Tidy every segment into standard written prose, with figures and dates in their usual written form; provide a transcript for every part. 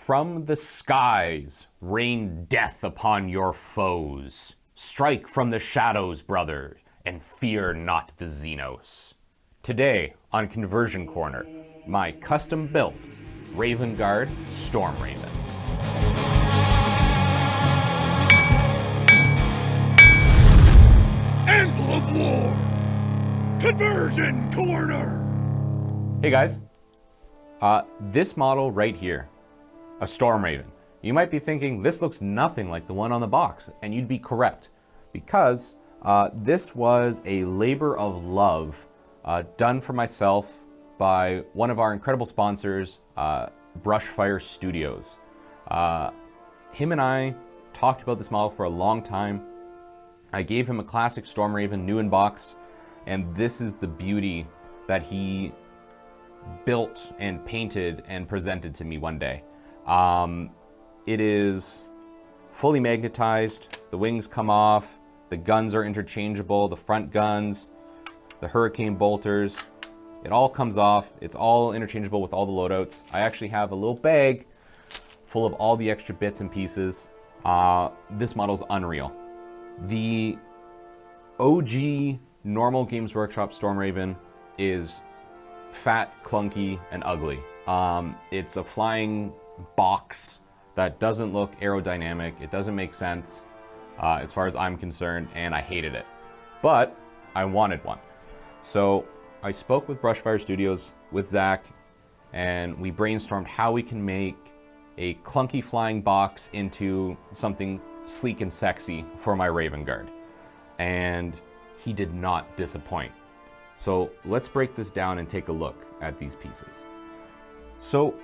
from the skies, rain death upon your foes. Strike from the shadows, brother, and fear not the Xenos. Today on Conversion Corner, my custom-built Raven Guard Stormraven. Anvil of War! Conversion Corner! Hey guys, this model right here, a Stormraven. You might be thinking this looks nothing like the one on the box, and you'd be correct, because this was a labor of love done for myself by one of our incredible sponsors, Brushfire Studios. Him and I talked about this model for a long time. I gave him a classic Stormraven new in box, and this is the beauty that he built and painted and presented to me one day. It is fully magnetized, the wings come off, the guns are interchangeable, the front guns, the hurricane bolters, it all comes off, it's all interchangeable with all the loadouts. I actually have a little bag full of all the extra bits and pieces. This model's unreal. The OG normal Games Workshop Stormraven is fat, clunky, and ugly. It's a flying box that doesn't look aerodynamic. It doesn't make sense as far as I'm concerned, and I hated it. But I wanted one. So I spoke with Brushfire Studios, with Zach, and we brainstormed how we can make a clunky flying box into something sleek and sexy for my Raven Guard. And he did not disappoint. So let's break this down and take a look at these pieces. So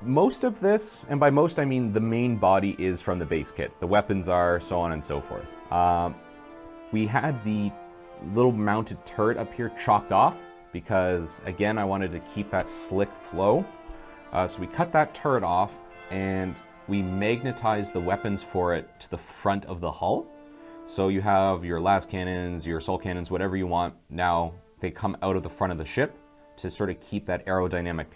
most of this, and by most I mean the main body, is from the base kit. The weapons are, so on and so forth. We had the little mounted turret up here chopped off because, again, I wanted to keep that slick flow. So we cut that turret off and we magnetized the weapons for it to the front of the hull. So you have your las cannons, your assault cannons, whatever you want. Now they come out of the front of the ship to sort of keep that aerodynamic.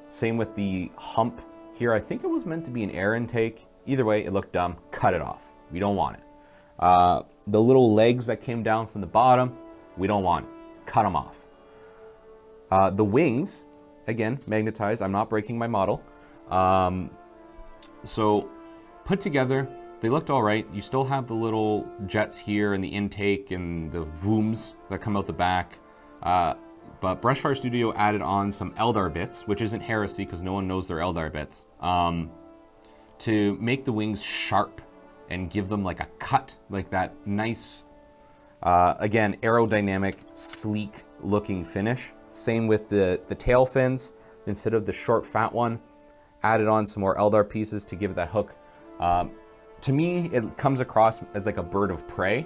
Same with the hump here. I think it was meant to be an air intake. Either way, it looked dumb. Cut it off. We don't want it. The little legs that came down from the bottom, we don't want it. Cut them off. The wings, again, magnetized. I'm not breaking my model. So put together, they looked all right. You still have the little jets here and the intake and the vooms that come out the back. But Brushfire Studio added on some Eldar bits, which isn't heresy because no one knows they're Eldar bits, to make the wings sharp and give them like a cut, like that nice, again, aerodynamic, sleek looking finish. Same with the tail fins. Instead of the short fat one, added on some more Eldar pieces to give it that hook. To me, it comes across as like a bird of prey.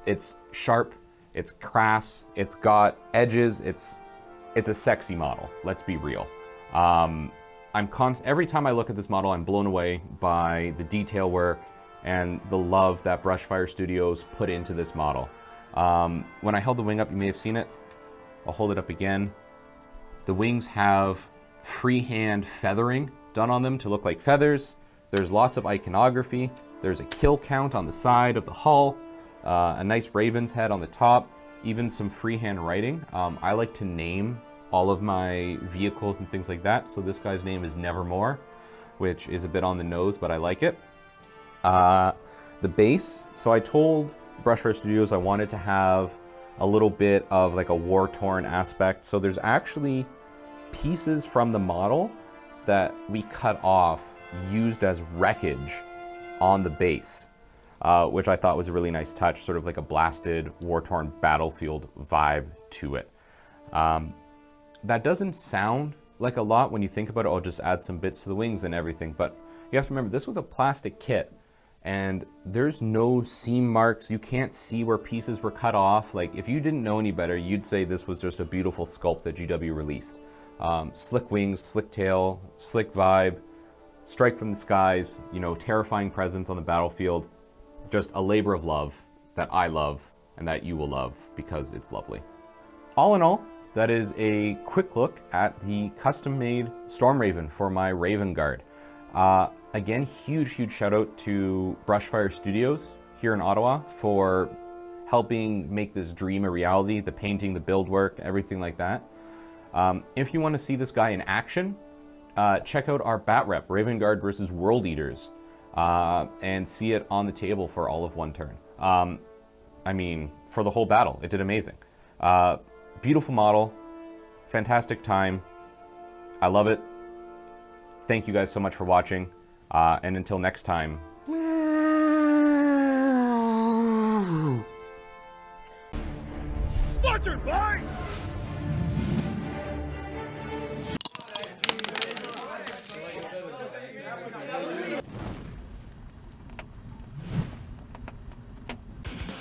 It's sharp, it's crass, it's got edges, it's a sexy model, let's be real. Every time I look at this model, I'm blown away by the detail work and the love that Brushfire Studios put into this model. When I held the wing up, you may have seen it. I'll hold it up again. The wings have freehand feathering done on them to look like feathers. There's lots of iconography. There's a kill count on the side of the hull, a nice raven's head on the top, even some freehand writing. I like to name all of my vehicles and things like that. So this guy's name is Nevermore, which is a bit on the nose, but I like it. The base, so I told Brushfire Studios I wanted to have a little bit of like a war-torn aspect. So there's actually pieces from the model that we cut off used as wreckage on the base, which I thought was a really nice touch, sort of like a blasted, war-torn battlefield vibe to it. That doesn't sound like a lot when you think about it. I'll just add some bits to the wings and everything, but you have to remember this was a plastic kit and there's no seam marks. You can't see where pieces were cut off. Like if you didn't know any better, you'd say this was just a beautiful sculpt that GW released. Slick wings, slick tail, slick vibe, strike from the skies, you know, terrifying presence on the battlefield. Just a labor of love that I love and that you will love because it's lovely. All in all, that is a quick look at the custom-made Stormraven for my Raven Guard. Again, huge shout out to Brushfire Studios here in Ottawa for helping make this dream a reality, the painting, the build work, everything like that. If you want to see this guy in action, check out our bat rep, Raven Guard versus World Eaters, and see it on the table for all of one turn. I mean, for the whole battle, it did amazing. Beautiful model, fantastic time. I love it. Thank you guys so much for watching, and until next time. Sponsored by...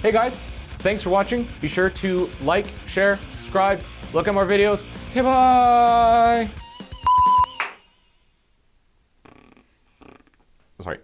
Hey guys, thanks for watching. Be sure to like, share, subscribe, look at more videos. Okay, bye! Sorry.